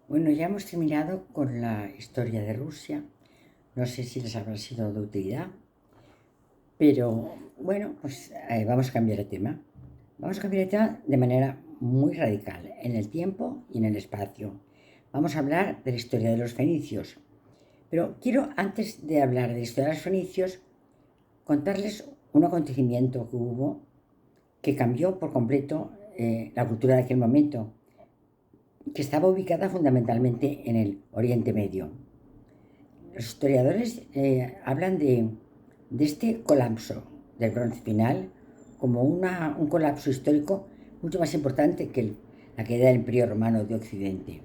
Bueno, ya hemos terminado con la historia de Rusia. No sé si les habrá sido de utilidad, pero bueno, pues vamos a cambiar de tema. Vamos a cambiar de tema de manera muy radical, en el tiempo y en el espacio. Vamos a hablar de la historia de los fenicios. Pero quiero, antes de hablar de la historia de los fenicios, contarles un acontecimiento que hubo que cambió por completo la cultura de aquel momento, que estaba ubicada fundamentalmente en el Oriente Medio. Los historiadores hablan de este colapso del bronce final como un colapso histórico mucho más importante que la caída del Imperio Romano de Occidente.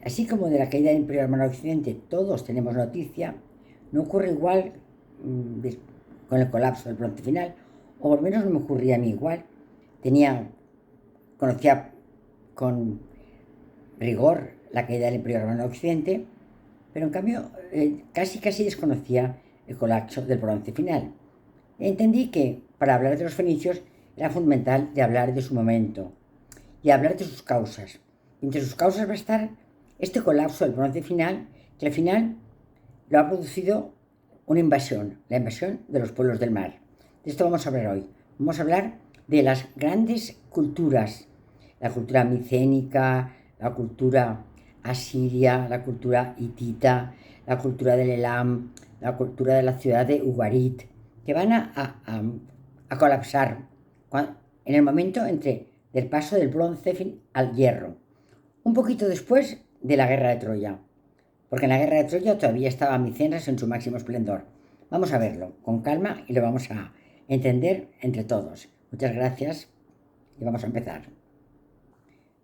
Así como de la caída del Imperio Romano de Occidente todos tenemos noticia, no ocurre igual con el colapso del bronce final, o por lo menos no me ocurría a mí igual. Conocía con rigor la caída del Imperio Romano de Occidente, pero en cambio casi desconocía el colapso del bronce final. Entendí que para hablar de los fenicios era fundamental de hablar de su momento y hablar de sus causas. Y entre sus causas va a estar este colapso del bronce final, que al final lo ha producido una invasión, la invasión de los pueblos del mar. De esto vamos a hablar hoy. Vamos a hablar de las grandes culturas, la cultura micénica, la cultura asiria, la cultura hitita, la cultura del Elam, la cultura de la ciudad de Ugarit, que van a colapsar en el momento del paso del bronce al hierro, un poquito después de la guerra de Troya, porque en la guerra de Troya todavía estaba Micenas en su máximo esplendor. Vamos a verlo con calma y lo vamos a entender entre todos. Muchas gracias y vamos a empezar.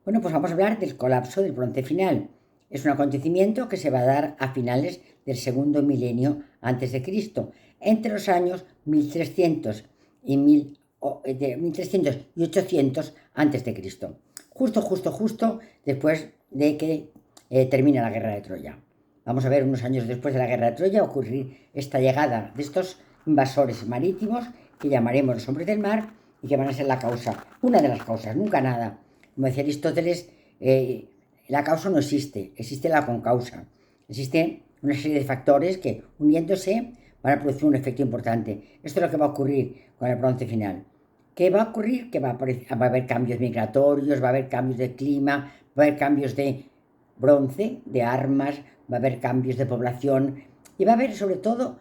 Bueno, pues vamos a hablar del colapso del bronce final. Es un acontecimiento que se va a dar a finales del segundo milenio antes de Cristo, entre los años 1300 y 1300 y 800 antes de Cristo. Justo después de que termine la guerra de Troya. Vamos a ver unos años después de la guerra de Troya ocurrir esta llegada de estos invasores marítimos que llamaremos los hombres del mar y que van a ser la causa, una de las causas, nunca nada. Como decía Aristóteles, la causa no existe, existe la concausa. Existe una serie de factores que, uniéndose, van a producir un efecto importante. Esto es lo que va a ocurrir con el bronce final. ¿Qué va a ocurrir? Que va a haber cambios migratorios, va a haber cambios de clima, va a haber cambios de bronce, de armas, va a haber cambios de población y va a haber sobre todo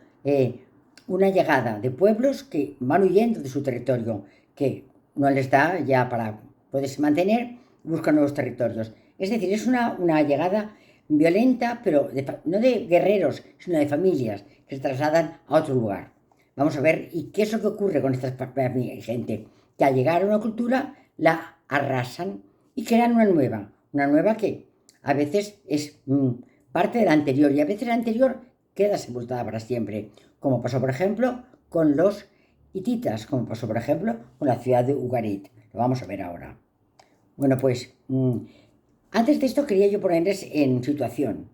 una llegada de pueblos que van huyendo de su territorio, que no les da ya para poderse mantener, buscan nuevos territorios. Es decir, es una llegada violenta, pero no de guerreros, sino de familias que se trasladan a otro lugar. Vamos a ver, ¿y qué es lo que ocurre con esta gente? Que al llegar a una cultura la arrasan y crean una nueva que a veces es parte de la anterior y a veces la anterior queda sepultada para siempre, como pasó por ejemplo con los hititas, como pasó por ejemplo con la ciudad de Ugarit. Lo vamos a ver ahora. Bueno, pues antes de esto quería yo ponerles en situación.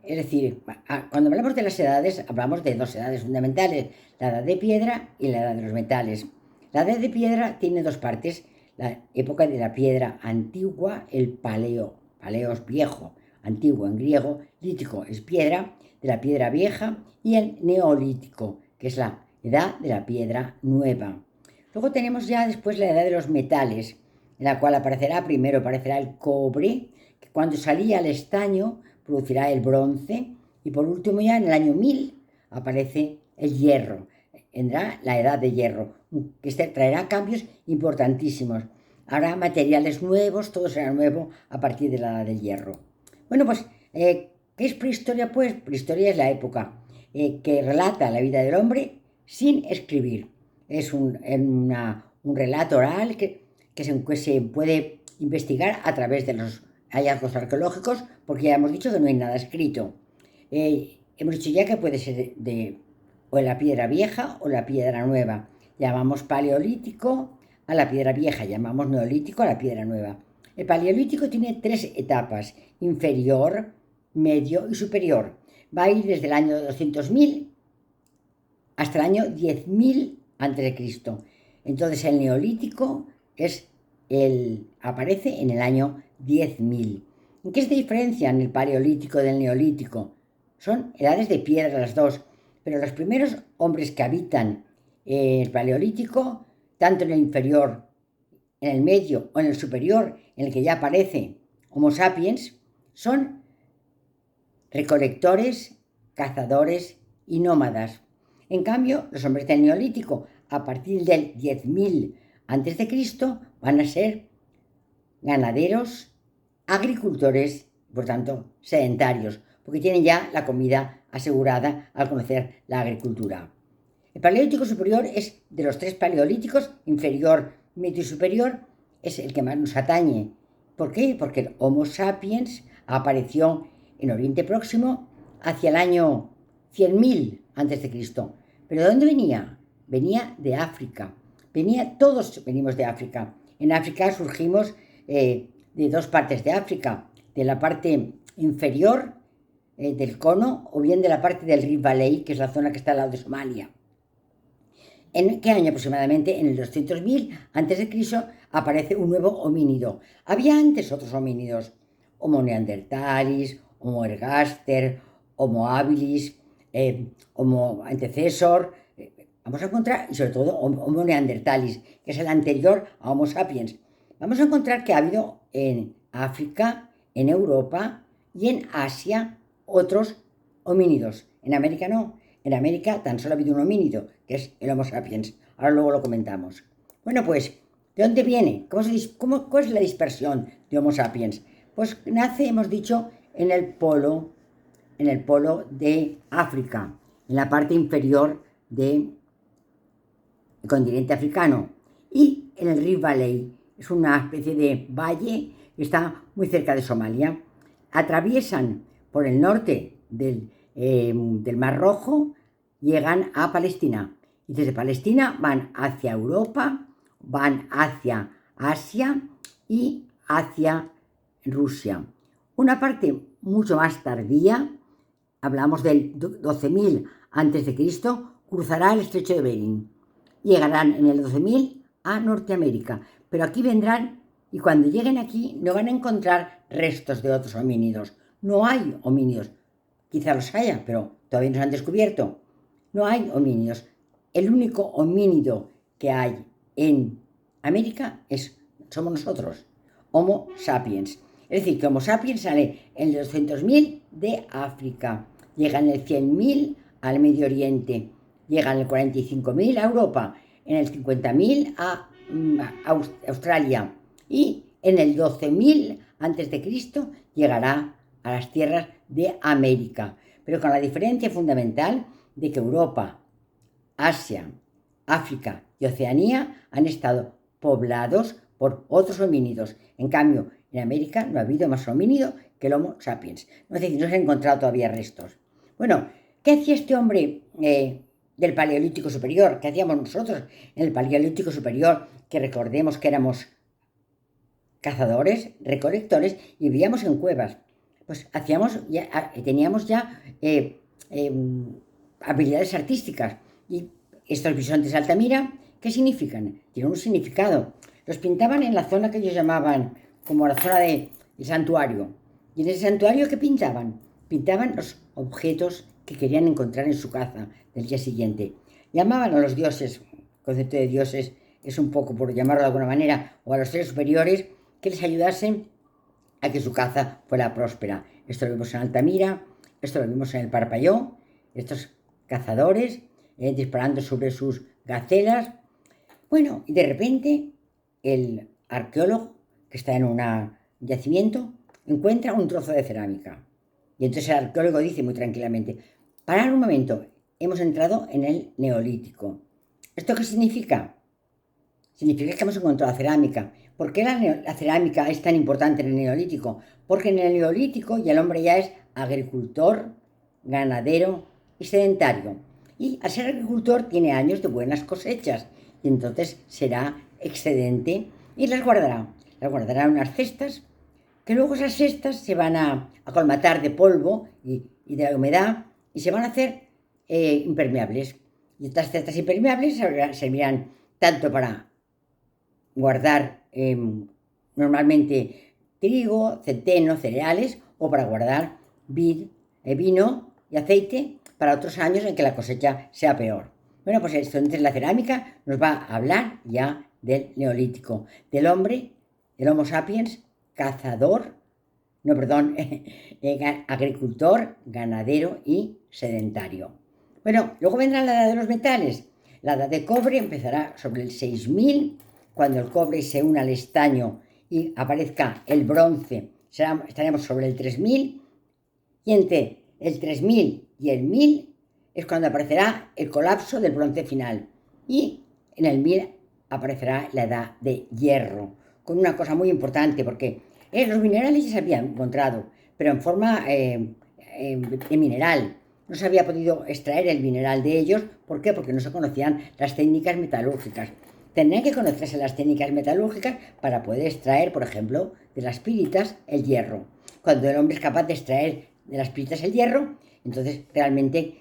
Es decir, cuando hablamos de las edades, hablamos de dos edades fundamentales, la edad de piedra y la edad de los metales. La edad de piedra tiene dos partes, la época de la piedra antigua, el paleo es viejo, antiguo en griego, lítico es piedra, de la piedra vieja, y el neolítico, que es la edad de la piedra nueva. Luego tenemos ya después la edad de los metales, en la cual primero aparecerá el cobre, que cuando salía al estaño producirá el bronce, y por último ya en el año 1000 aparece el hierro, vendrá la edad de hierro, que traerá cambios importantísimos. Habrá materiales nuevos, todo será nuevo a partir de la edad del hierro. Bueno, pues, ¿qué es prehistoria? Pues prehistoria es la época que relata la vida del hombre sin escribir. Es un relato oral que se puede investigar a través de los hallazgos arqueológicos, porque ya hemos dicho que no hay nada escrito. Hemos dicho ya que puede ser o la piedra vieja o la piedra nueva. Llamamos paleolítico a la piedra vieja, llamamos neolítico a la piedra nueva. El paleolítico tiene tres etapas: inferior, medio y superior. Va a ir desde el año 200.000 hasta el año 10.000 a.C. Entonces el neolítico aparece en el año 10.000. ¿En qué se diferencian el paleolítico del neolítico? Son edades de piedra las dos, pero los primeros hombres que habitan el paleolítico, tanto en el inferior, en el medio o en el superior, en el que ya aparece Homo sapiens, son recolectores, cazadores y nómadas. En cambio, los hombres del neolítico, a partir del 10.000 a.C., van a ser ganaderos, agricultores, por tanto, sedentarios, porque tienen ya la comida asegurada al conocer la agricultura. El paleolítico superior es de los tres paleolíticos, inferior, medio y superior, es el que más nos atañe. ¿Por qué? Porque el Homo sapiens apareció en Oriente Próximo hacia el año 100.000 a.C. ¿Pero de dónde venía? Venía de África. Todos venimos de África. En África surgimos de dos partes de África, de la parte inferior del cono o bien de la parte del Rift Valley, que es la zona que está al lado de Somalia. ¿En qué año aproximadamente? En el 200.000 a.C. aparece un nuevo homínido. Había antes otros homínidos, Homo neanderthalis, Homo ergaster, Homo habilis, Homo antecesor. Vamos a encontrar, y sobre todo, Homo neanderthalis, que es el anterior a Homo sapiens. Vamos a encontrar que ha habido en África, en Europa y en Asia otros homínidos. En América no. En América tan solo ha habido un homínido, que es el Homo sapiens. Ahora luego lo comentamos. Bueno, pues, ¿de dónde viene? ¿Cuál es la dispersión de Homo sapiens? Pues nace, hemos dicho, en el polo de África, en la parte inferior del continente africano, y en el Rift Valley. Es una especie de valle que está muy cerca de Somalia. Atraviesan por el norte del Mar Rojo, llegan a Palestina. Y desde Palestina van hacia Europa, van hacia Asia y hacia Rusia. Una parte mucho más tardía, hablamos del 12.000 a.C., cruzará el estrecho de Bering. Llegarán en el 12.000 a Norteamérica. Pero aquí vendrán, y cuando lleguen aquí no van a encontrar restos de otros homínidos. No hay homínidos. Quizá los haya, pero todavía no se han descubierto. No hay homínidos. El único homínido que hay en América somos nosotros, Homo sapiens. Es decir, que Homo sapiens sale en el 200.000 de África, llega en el 100.000 al Medio Oriente, llega en el 45.000 a Europa, en el 50.000 a Australia y en el 12.000 a.C. llegará a las tierras de América, pero con la diferencia fundamental de que Europa, Asia, África y Oceanía han estado poblados por otros homínidos. En cambio, en América no ha habido más homínido que el Homo sapiens. Es decir, no se han encontrado todavía restos. Bueno, ¿qué hacía este hombre del Paleolítico Superior? ¿Qué hacíamos nosotros en el Paleolítico Superior? Que recordemos que éramos cazadores, recolectores y vivíamos en cuevas. Pues teníamos ya habilidades artísticas. Y estos bisontes de Altamira, ¿qué significan? Tienen un significado. Los pintaban en la zona que ellos llamaban como la zona del santuario. Y en ese santuario, ¿qué pintaban? Pintaban los objetos que querían encontrar en su caza del día siguiente. Llamaban a los dioses, el concepto de dioses es un poco, por llamarlo de alguna manera, o a los seres superiores, que les ayudasen a que su caza fuera próspera. Esto lo vimos en Altamira, esto lo vimos en el Parpalló, estos cazadores disparando sobre sus gacelas. Bueno, y de repente el arqueólogo, que está en un yacimiento, encuentra un trozo de cerámica. Y entonces el arqueólogo dice muy tranquilamente: parad un momento, hemos entrado en el Neolítico. ¿Esto qué significa? Significa que hemos encontrado cerámica. ¿Por qué la cerámica es tan importante en el Neolítico? Porque en el Neolítico ya el hombre ya es agricultor, ganadero y sedentario. Y al ser agricultor tiene años de buenas cosechas y entonces será excedente y las guardará. Las guardará en unas cestas, que luego esas cestas se van a colmatar de polvo y de la humedad y se van a hacer impermeables. Y estas cestas impermeables servirán tanto para guardar normalmente trigo, centeno, cereales o para guardar vino y aceite para otros años en que la cosecha sea peor. Bueno, pues entonces la cerámica nos va a hablar ya del neolítico, del hombre, del Homo sapiens, cazador, no, perdón, agricultor, ganadero y sedentario. Bueno, luego vendrá la edad de los metales. La edad de cobre empezará sobre el 6000, cuando el cobre se una al estaño y aparezca el bronce, estaremos sobre el 3000, y entre el 3000 y el 1000 es cuando aparecerá el colapso del bronce final, y en el 1000 aparecerá la edad de hierro, con una cosa muy importante, porque los minerales ya se habían encontrado, pero en forma de mineral. No se había podido extraer el mineral de ellos. ¿Por qué? Porque no se conocían las técnicas metalúrgicas. Tendrían que conocerse las técnicas metalúrgicas para poder extraer, por ejemplo, de las piritas el hierro. Cuando el hombre es capaz de extraer de las piritas el hierro, entonces realmente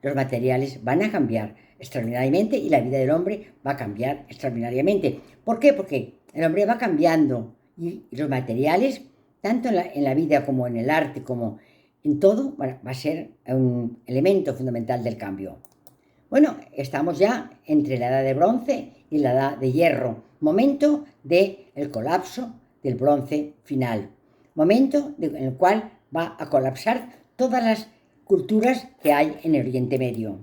los materiales van a cambiar extraordinariamente y la vida del hombre va a cambiar extraordinariamente. ¿Por qué? Porque el hombre va cambiando y los materiales, tanto en la vida como en el arte, como en todo, va a ser un elemento fundamental del cambio. Bueno, estamos ya entre la edad de bronce y la edad de hierro, momento del colapso del bronce final, momento en el cual va a colapsar todas las culturas que hay en el Oriente Medio.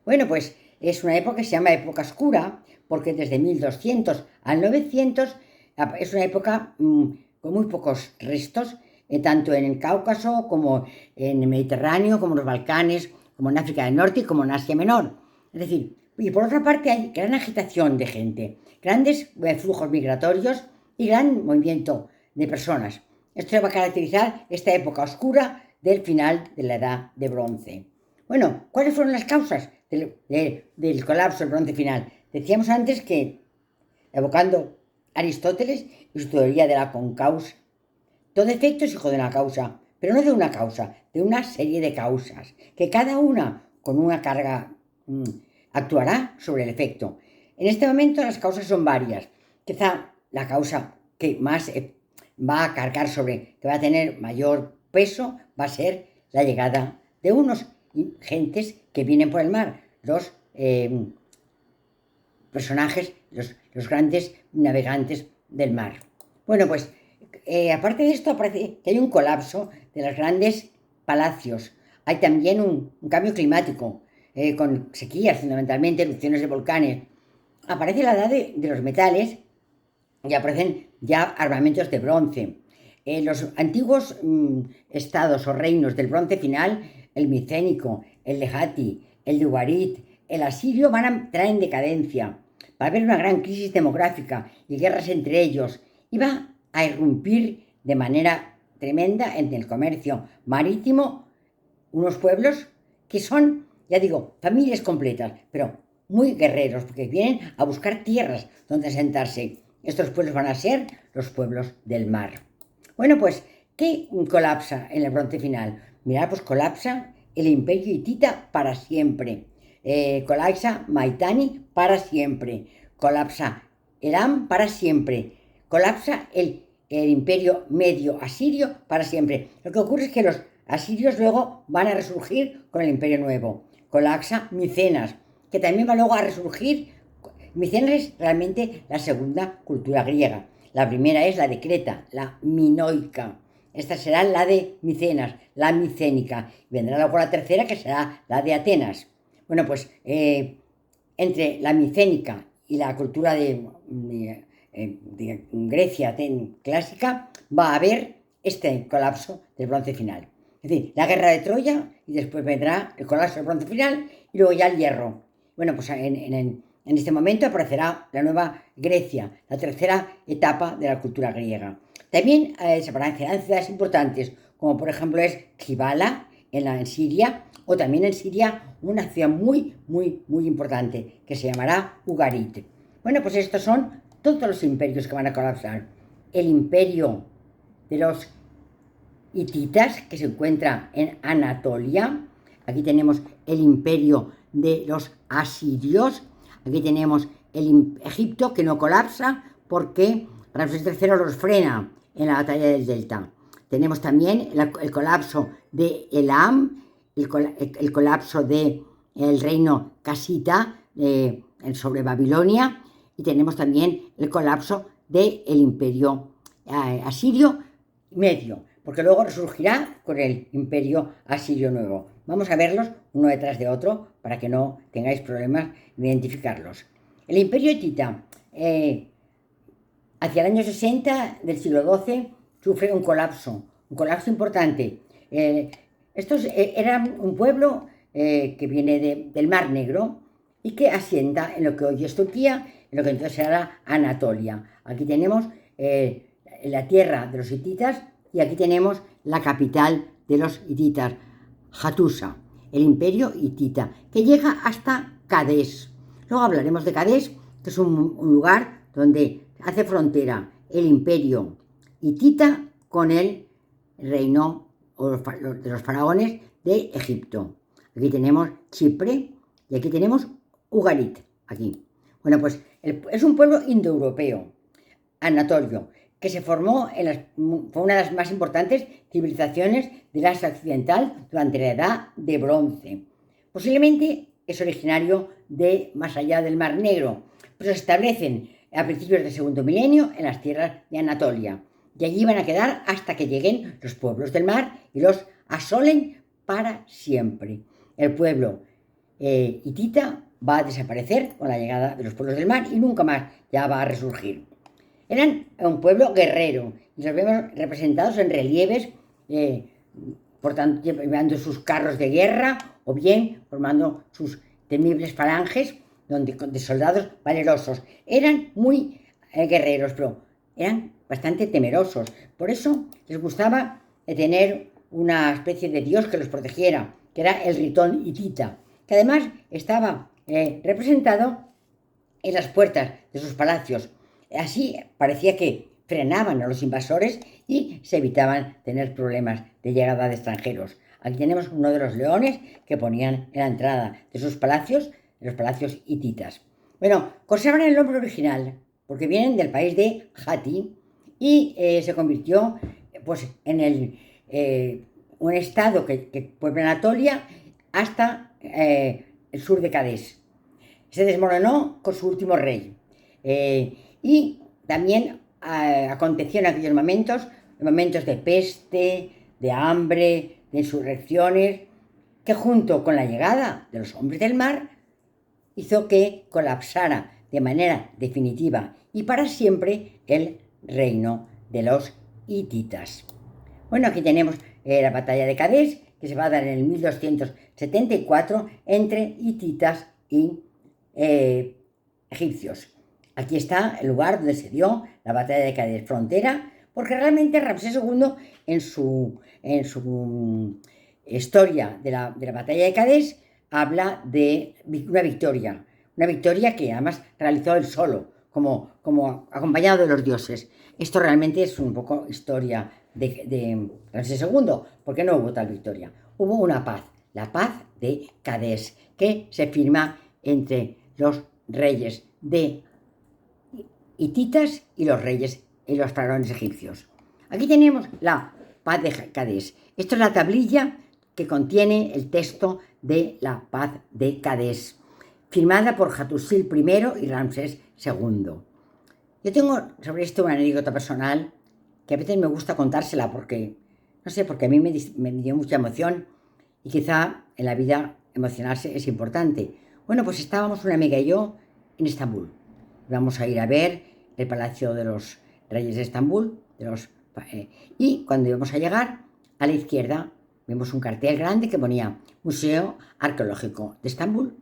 Bueno, pues es una época que se llama época oscura, porque desde 1200 al 900 es una época con muy pocos restos, tanto en el Cáucaso como en el Mediterráneo, como en los Balcanes, como en África del Norte y como en Asia Menor. Es decir, y por otra parte hay gran agitación de gente, grandes flujos migratorios y gran movimiento de personas. Esto va a caracterizar esta época oscura del final de la Edad de Bronce. Bueno, ¿cuáles fueron las causas del colapso del bronce final? Decíamos antes que, evocando Aristóteles y su teoría de la concausa, todo efecto es hijo de una causa, pero no de una causa, de una serie de causas, que cada una con una carga actuará sobre el efecto. En este momento las causas son varias. Quizá la causa que más va a cargar sobre, que va a tener mayor peso, va a ser la llegada de unos gentes que vienen por el mar, los personajes, los grandes navegantes del mar. Bueno, pues aparte de esto, parece que hay un colapso de los grandes palacios. Hay también un cambio climático, con sequías, fundamentalmente, erupciones de volcanes. Aparece la edad de los metales y aparecen ya armamentos de bronce. Los antiguos estados o reinos del bronce final, el micénico, el lejati, el ugarit, el asirio, van a entrar en decadencia. Va a haber una gran crisis demográfica y guerras entre ellos, y va a irrumpir de manera tremenda en el comercio marítimo unos pueblos que son, ya digo, familias completas, pero muy guerreros, porque vienen a buscar tierras donde asentarse. Estos pueblos van a ser los pueblos del mar. Bueno, pues, ¿qué colapsa en el bronce final? Mirad, pues colapsa el imperio hitita para siempre. Colapsa Maitani para siempre. Colapsa Elam para siempre. Colapsa el imperio medio asirio para siempre. Lo que ocurre es que los asirios luego van a resurgir con el imperio nuevo. Colapsa Micenas, que también va luego a resurgir. Micenas es realmente la segunda cultura griega. La primera es la de Creta, la minoica. Esta será la de Micenas, la micénica. Vendrá luego la tercera, que será la de Atenas. Bueno, pues entre la micénica y la cultura de Grecia clásica va a haber este colapso del bronce final. Es decir, la guerra de Troya, y después vendrá el colapso del bronce final y luego ya el hierro. Bueno, pues en este momento aparecerá la nueva Grecia, la tercera etapa de la cultura griega. También se aparecerán ciudades importantes, como por ejemplo es Gibala en Siria, o también en Siria una ciudad muy, muy, muy importante que se llamará Ugarit. Bueno, pues estos son todos los imperios que van a colapsar. El imperio de los hititas, que se encuentra en Anatolia. Aquí tenemos el imperio de los asirios. Aquí tenemos el Egipto, que no colapsa porque Ramsés III los frena. en la batalla del Delta. Tenemos también el colapso de Elam, el colapso del reino casita sobre Babilonia, y tenemos también el colapso del imperio asirio medio, porque luego resurgirá con el imperio asirio nuevo. Vamos a verlos uno detrás de otro para que no tengáis problemas de identificarlos. El imperio hitita, hacia el año 60 del siglo XII, sufre un colapso importante. Estos eran un pueblo que viene del Mar Negro y que asienta en lo que hoy es Turquía, en lo que entonces era Anatolia. Aquí tenemos la tierra de los hititas y aquí tenemos la capital de los hititas, Hattusa, el imperio hitita, que llega hasta Cadés. Luego hablaremos de Cadés, que es un lugar donde hace frontera el imperio hitita con el reino de los faraones de Egipto. Aquí tenemos Chipre y aquí tenemos Ugarit. Aquí. Bueno, pues es un pueblo indoeuropeo, anatolio, que se formó fue una de las más importantes civilizaciones del Asia Occidental durante la Edad de Bronce. Posiblemente es originario de más allá del Mar Negro, pero se establecen a principios del segundo milenio en las tierras de Anatolia. Y allí van a quedar hasta que lleguen los pueblos del mar y los asolen para siempre. El pueblo hitita va a desaparecer con la llegada de los pueblos del mar y nunca más ya va a resurgir. Eran un pueblo guerrero y los vemos representados en relieves, por tanto, llevando sus carros de guerra o bien formando sus temibles falanges de soldados valerosos. Eran muy guerreros, pero eran bastante temerosos. Por eso les gustaba tener una especie de dios que los protegiera, que era el Ritón hitita, que además estaba representado en las puertas de sus palacios. Así parecía que frenaban a los invasores y se evitaban tener problemas de llegada de extranjeros. Aquí tenemos uno de los leones que ponían en la entrada de sus palacios, de los palacios hititas. Bueno, conservan el nombre original porque vienen del país de Hatti y se convirtió pues, en un estado que puebla Anatolia hasta el sur de Cadés. Se desmoronó con su último rey. Y también aconteció en aquellos momentos de peste, de hambre, de insurrecciones, que junto con la llegada de los hombres del mar hizo que colapsara de manera definitiva y para siempre el reino de los hititas. Bueno, aquí tenemos la batalla de Cadés, que se va a dar en el 1274 entre hititas y egipcios. Aquí está el lugar donde se dio la batalla de Cadés, frontera, porque realmente Ramsés II en su historia de la batalla de Cadés habla de una victoria que además realizó él solo, como acompañado de los dioses. Esto realmente es un poco historia de Ramsés II, porque no hubo tal victoria. Hubo una paz, la paz de Cadés, que se firma entre los reyes de hititas y los reyes y los faraones egipcios. Aquí tenemos la paz de Cadés. Esto es la tablilla que contiene el texto de la paz de Cadés, firmada por Hattusil I y Ramsés II. Yo tengo sobre esto una anécdota personal que a veces me gusta contársela porque, no sé, porque a mí me dio mucha emoción y quizá en la vida emocionarse es importante. Bueno, pues estábamos una amiga y yo en Estambul. Íbamos a ir a ver el Palacio de los Reyes de Estambul, y cuando íbamos a llegar, a la izquierda vimos un cartel grande que ponía Museo Arqueológico de Estambul.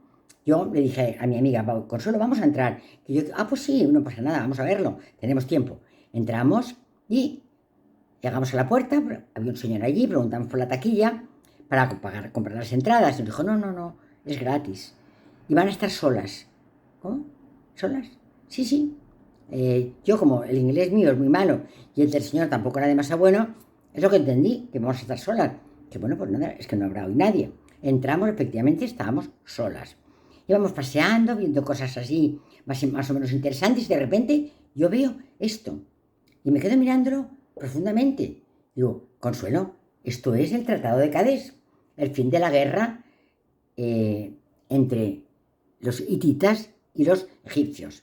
Yo le dije a mi amiga, Consuelo, vamos a entrar. Y yo, pues sí, no pasa nada, vamos a verlo, tenemos tiempo. Entramos y llegamos a la puerta, había un señor allí, preguntamos por la taquilla para comprar las entradas. Y nos dijo, no, es gratis. Y van a estar solas. ¿Cómo? ¿Solas? Sí. Yo, como el inglés mío es muy malo y el del señor tampoco era demasiado bueno, es lo que entendí, que vamos a estar solas. Que bueno, pues nada, es que no habrá hoy nadie. Entramos, efectivamente, estábamos solas. Íbamos paseando, viendo cosas así, más o menos interesantes, y de repente yo veo esto. Y me quedo mirándolo profundamente. Digo, Consuelo, esto es el Tratado de Cadés, el fin de la guerra entre los hititas y los egipcios.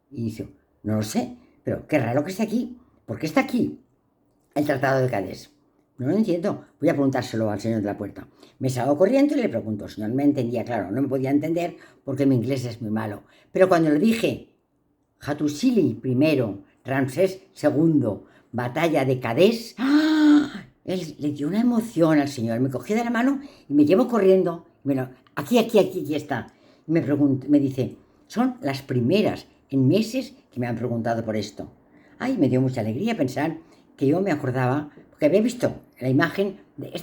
Y dice, no lo sé, pero qué raro que esté aquí. ¿Por qué está aquí el Tratado de Cadés? No lo entiendo. Voy a preguntárselo al señor de la puerta. Me salgo corriendo y le pregunto. El señor me entendía, claro, no me podía entender porque mi inglés es muy malo. Pero cuando le dije, Hattusili I, Ramsés II, batalla de Cadés, ¡ah! Él le dio una emoción al señor. Me cogió de la mano y me llevó corriendo. Bueno, aquí está. Y me dice, son las primeras en meses que me han preguntado por esto. Ay, me dio mucha alegría pensar que yo me acordaba, porque había visto esta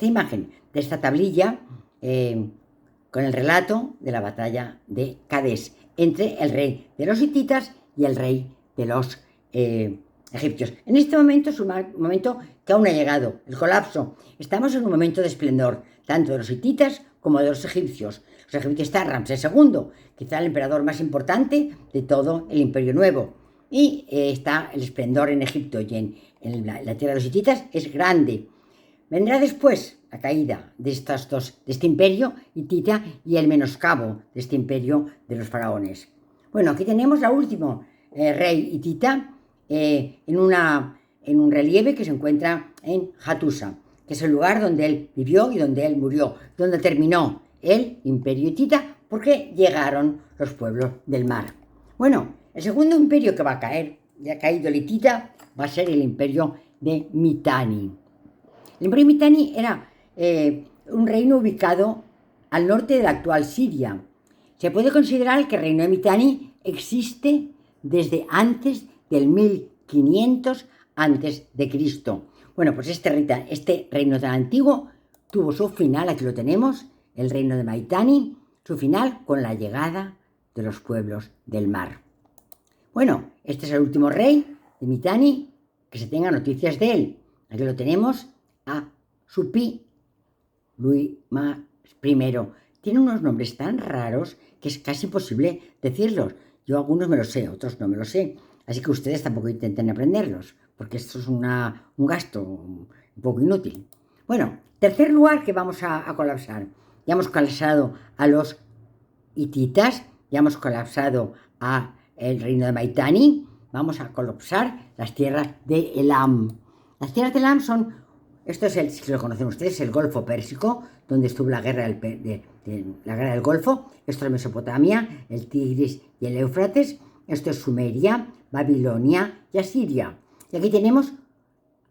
imagen de esta tablilla con el relato de la batalla de Cadés entre el rey de los hititas y el rey de los egipcios. En este momento es un momento que aún no ha llegado, el colapso. Estamos en un momento de esplendor, tanto de los hititas como de los egipcios. Los egipcios está Ramsés II, quizá el emperador más importante de todo el Imperio Nuevo. Y está el esplendor en Egipto y en la tierra de los hititas es grande. Vendrá después la caída de este imperio hitita y el menoscabo de este imperio de los faraones. Bueno, aquí tenemos la última rey hitita en un relieve que se encuentra en Hattusa, que es el lugar donde él vivió y donde él murió, donde terminó el imperio hitita porque llegaron los pueblos del mar. Bueno, el segundo imperio que va a caer, ya ha caído el hitita, va a ser el imperio de Mitanni. El imperio Mitanni era un reino ubicado al norte de la actual Siria. Se puede considerar que el reino de Mitanni existe desde antes del 1500 a.C. Bueno, pues este reino tan antiguo tuvo su final, aquí lo tenemos, el reino de Mitanni, su final con la llegada de los pueblos del mar. Bueno, este es el último rey de Mitanni, que se tenga noticias de él. Aquí lo tenemos a Supi Luis I. Tiene unos nombres tan raros que es casi imposible decirlos. Yo algunos me los sé, otros no me los sé. Así que ustedes tampoco intenten aprenderlos, porque esto es un gasto un poco inútil. Bueno, tercer lugar que vamos a colapsar. Ya hemos colapsado a los hititas, ya hemos colapsado a el reino de Mitanni, vamos a colapsar las tierras de Elam. Las tierras de Elam son, si lo conocen ustedes, el Golfo Pérsico, donde estuvo la guerra del Golfo. Esto es Mesopotamia, el Tigris y el Éufrates. Esto es Sumeria, Babilonia y Asiria. Y aquí tenemos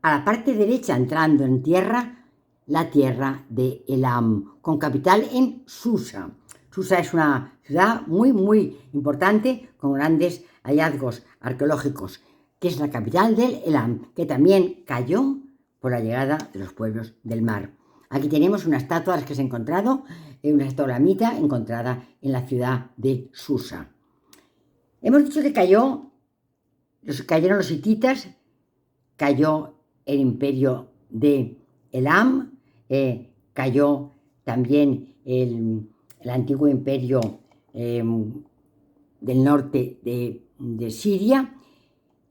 a la parte derecha, entrando en tierra, la tierra de Elam, con capital en Susa. Susa es una ciudad muy, muy importante, con grandes hallazgos arqueológicos, que es la capital del Elam, que también cayó por la llegada de los pueblos del mar. Aquí tenemos una estatua de las que se ha encontrado, una estatua lamita encontrada en la ciudad de Susa. Hemos dicho que cayeron los hititas, cayó el imperio de Elam, cayó también el antiguo imperio del norte de Siria.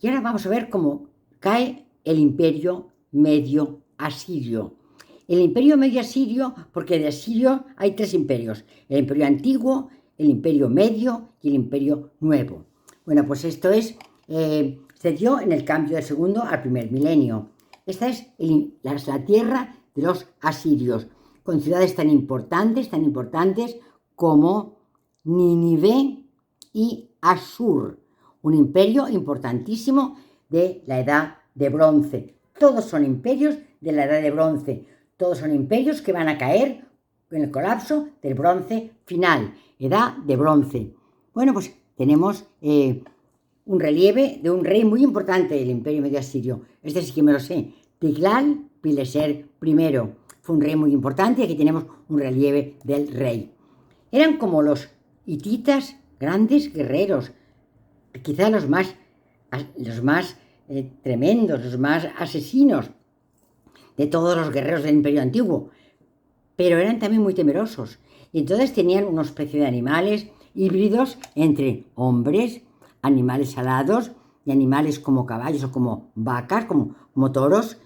Y ahora vamos a ver cómo cae el imperio medio asirio. El imperio medio asirio, porque de asirio hay tres imperios: el imperio antiguo, el imperio medio y el imperio nuevo. Bueno, pues esto se dio en el cambio del segundo al primer milenio. Esta es la tierra de los asirios, con ciudades tan importantes como Nínive y Asur, un imperio importantísimo de la Edad de Bronce. Todos son imperios de la Edad de Bronce, todos son imperios que van a caer en el colapso del bronce final, Edad de Bronce. Bueno, pues tenemos un relieve de un rey muy importante del imperio medio asirio. Este sí que me lo sé, Tiglat-Pileser I. Fue un rey muy importante y aquí tenemos un relieve del rey. Eran como los hititas, grandes guerreros, quizá los más tremendos, los más asesinos de todos los guerreros del imperio antiguo, pero eran también muy temerosos. Y entonces tenían una especie de animales híbridos entre hombres, animales alados y animales como caballos o como vacas, como como toros,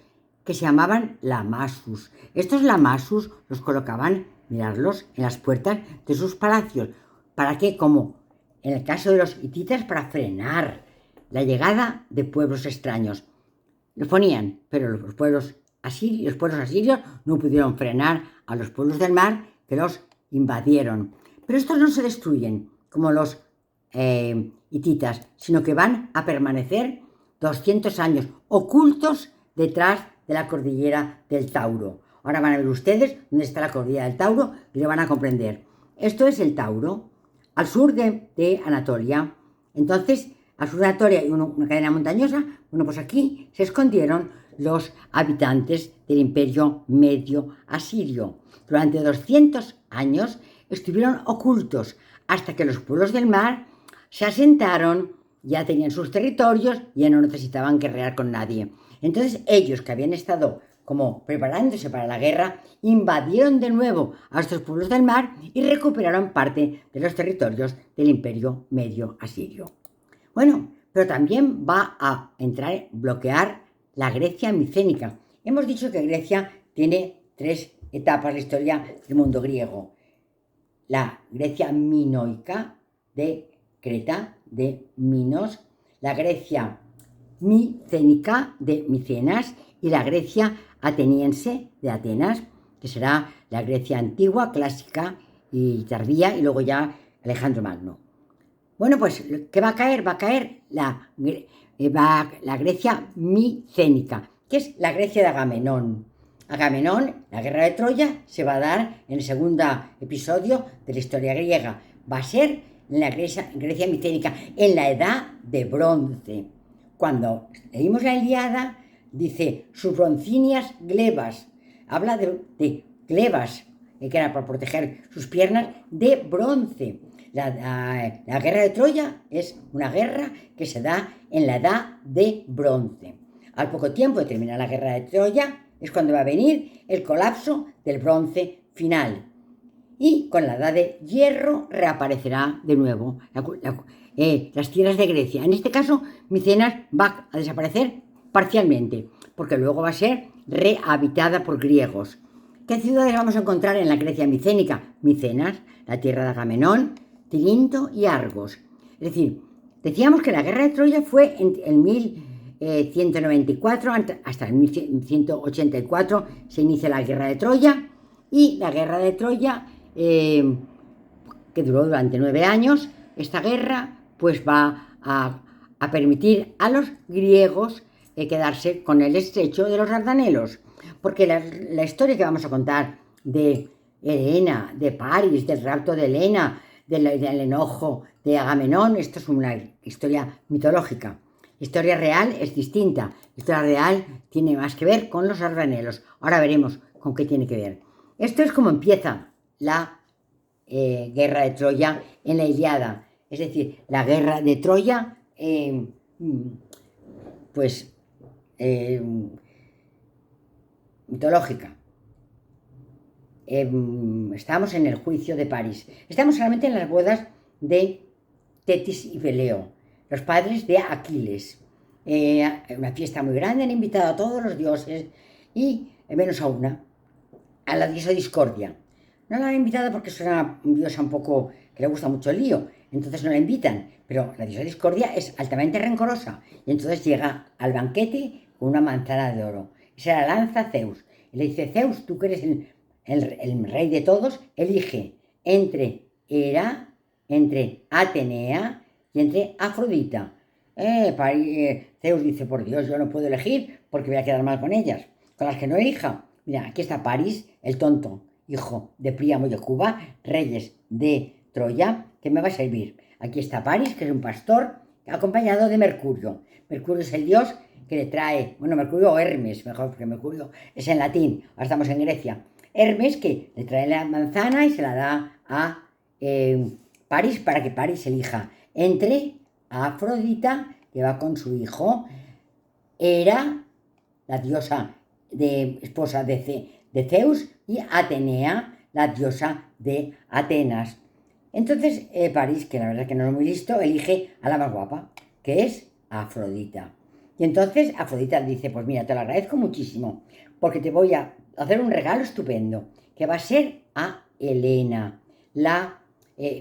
que se llamaban lamasus. Estos lamasus los colocaban, mirarlos, en las puertas de sus palacios. ¿Para qué? Como en el caso de los hititas, para frenar la llegada de pueblos extraños. Los ponían, pero los pueblos asirios no pudieron frenar a los pueblos del mar que los invadieron. Pero estos no se destruyen como los hititas, sino que van a permanecer 200 años ocultos detrás de la cordillera del Tauro. Ahora van a ver ustedes dónde está la cordillera del Tauro y lo van a comprender. Esto es el Tauro, al sur de Anatolia. Entonces, al sur de Anatolia hay una cadena montañosa. Bueno, pues aquí se escondieron los habitantes del Imperio Medio Asirio. Durante 200 años estuvieron ocultos hasta que los pueblos del mar se asentaron, ya tenían sus territorios, ya no necesitaban guerrear con nadie. Entonces ellos, que habían estado como preparándose para la guerra, invadieron de nuevo a estos pueblos del mar y recuperaron parte de los territorios del Imperio Medio Asirio. Bueno, pero también va a entrar, bloquear la Grecia micénica. Hemos dicho que Grecia tiene 3 etapas de la historia del mundo griego. La Grecia minoica de Creta, de Minos, la Grecia micénica de Micenas y la Grecia ateniense de Atenas, que será la Grecia antigua, clásica y tardía, y luego ya Alejandro Magno. Bueno, pues, ¿qué va a caer? Va a caer la Grecia micénica, que es la Grecia de Agamenón. Agamenón, la guerra de Troya, se va a dar en el segundo episodio de la historia griega. Va a ser en la Grecia micénica, en la edad de bronce. Cuando leímos la Ilíada, dice sus broncíneas glebas. Habla de glebas, que era para proteger sus piernas, de bronce. La guerra de Troya es una guerra que se da en la edad de bronce. Al poco tiempo de terminar la guerra de Troya es cuando va a venir el colapso del bronce final. Y con la edad de hierro reaparecerá de nuevo las tierras de Grecia. En este caso, Micenas va a desaparecer parcialmente, porque luego va a ser rehabitada por griegos. ¿Qué ciudades vamos a encontrar en la Grecia micénica? Micenas, la tierra de Agamenón, Tirinto y Argos. Es decir, decíamos que la guerra de Troya fue en 1194 hasta el 1184 se inicia la guerra de Troya, y la guerra de Troya, que duró durante 9 años, esta guerra pues va a permitir a los griegos quedarse con el estrecho de los Dardanelos, porque la historia que vamos a contar de Helena, de París, del rapto de Helena, del enojo de Agamenón, esto es una historia mitológica. La historia real es distinta. La historia real tiene más que ver con los Dardanelos. Ahora veremos con qué tiene que ver. Esto es como empieza la guerra de Troya en la Ilíada. Es decir, la guerra de Troya, mitológica. Estamos en el juicio de París. Estamos solamente en las bodas de Tetis y Peleo, los padres de Aquiles. Una fiesta muy grande, han invitado a todos los dioses y menos a una, a la diosa Discordia. No la han invitado porque es una diosa un poco que le gusta mucho el lío, entonces no la invitan, pero la diosa Discordia es altamente rencorosa y entonces llega al banquete con una manzana de oro y se la lanza a Zeus y le dice: Zeus, tú que eres el rey de todos, elige entre Hera, entre Atenea y entre Afrodita. Zeus dice: por Dios, yo no puedo elegir porque voy a quedar mal con ellas, con las que no elija. Mira, aquí está París, el tonto, hijo de Príamo y Hecuba, reyes de Troya, que me va a servir. Aquí está París, que es un pastor, acompañado de Mercurio. Mercurio es el dios que le trae, Mercurio o Hermes, mejor, porque Mercurio es en latín, ahora estamos en Grecia. Hermes, que le trae la manzana y se la da a París para que París elija entre Afrodita, que va con su hijo, Hera, la diosa esposa de Zeus, y Atenea, la diosa de Atenas. Entonces París, que la verdad que no es muy listo, elige a la más guapa, que es Afrodita. Y Y entonces Afrodita le dice, pues mira, te lo agradezco muchísimo, porque te voy a hacer un regalo estupendo, que va a ser a Helena, la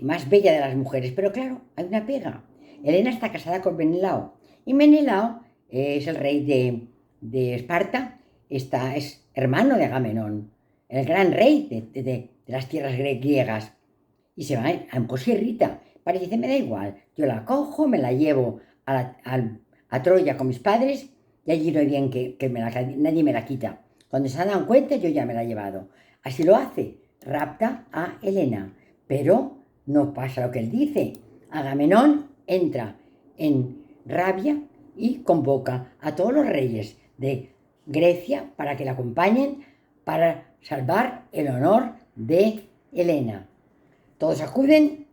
más bella de las mujeres. Pero claro, hay una pega. Helena está casada con Menelao, y Menelao es el rey de Esparta, es hermano de Agamenón, el gran rey de las tierras griegas. Y se va pues se irrita. Para dice, me da igual, yo la cojo, me la llevo a Troya con mis padres y allí no hay bien nadie me la quita. Cuando se dan cuenta, yo ya me la he llevado. Así lo hace, rapta a Helena. Pero no pasa lo que él dice. Agamenón entra en rabia y convoca a todos los reyes de Grecia para que la acompañen para salvar el honor de Helena. Todos acuden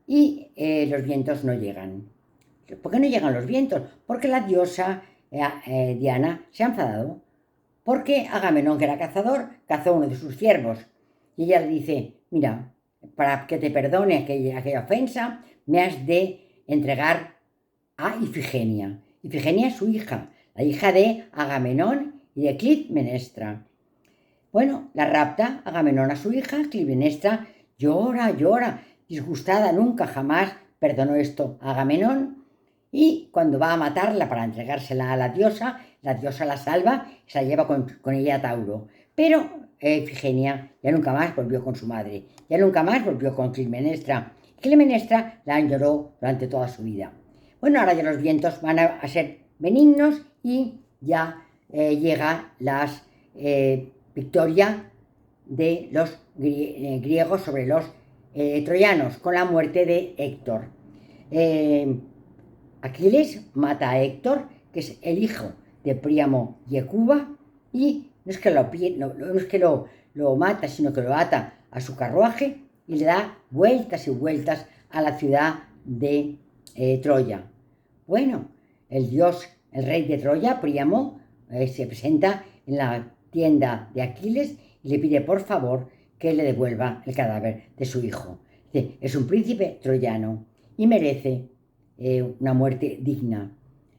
y los vientos no llegan. ¿Por qué no llegan los vientos? Porque la diosa Diana se ha enfadado. Porque Agamenón, que era cazador, cazó a uno de sus siervos. Y ella le dice, mira, para que te perdone aquella ofensa, me has de entregar a Ifigenia. Ifigenia es su hija, la hija de Agamenón y de Clitemnestra. Bueno, la rapta Agamenón a su hija, Clitemnestra llora, disgustada, nunca jamás perdonó esto a Agamenón. Y cuando va a matarla para entregársela a la diosa la salva y se la lleva con ella a Tauro. Pero Ifigenia ya nunca más volvió con su madre, ya nunca más volvió con Clitemnestra. Clitemnestra la añoró durante toda su vida. Bueno, ahora ya los vientos van a ser benignos y ya llega la victoria de los griegos sobre los troyanos con la muerte de Héctor. Aquiles mata a Héctor, que es el hijo de Príamo y Hecuba, y no es que lo mata, sino que lo ata a su carruaje y le da vueltas y vueltas a la ciudad de Troya. Bueno, el rey de Troya, Príamo, se presenta en la tienda de Aquiles y le pide por favor que le devuelva el cadáver de su hijo. Es un príncipe troyano y merece una muerte digna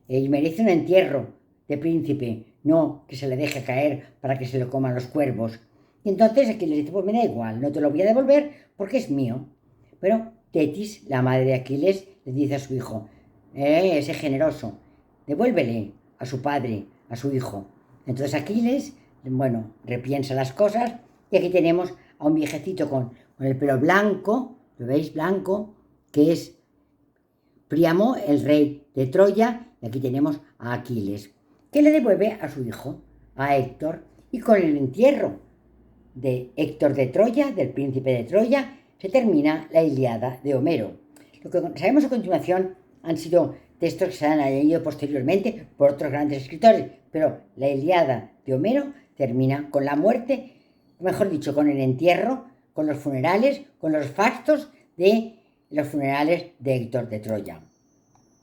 y merece un entierro de príncipe, no que se le deje caer para que se lo coman los cuervos. Y entonces Aquiles dice, pues me da igual, no te lo voy a devolver porque es mío. Pero Tetis, la madre de Aquiles, le dice a su hijo, ese generoso, devuélvele a su padre, a su hijo. Entonces Aquiles, bueno, repiensa las cosas y aquí tenemos a un viejecito con el pelo blanco, ¿lo veis? Blanco, que es Príamo, el rey de Troya, y aquí tenemos a Aquiles, que le devuelve a su hijo, a Héctor, y con el entierro de Héctor de Troya, del príncipe de Troya, se termina la Ilíada de Homero. Lo que sabemos a continuación han sido textos que se han añadido posteriormente por otros grandes escritores, pero la Ilíada de Homero termina con la muerte, mejor dicho, con el entierro, con los funerales, con los fastos de los funerales de Héctor de Troya.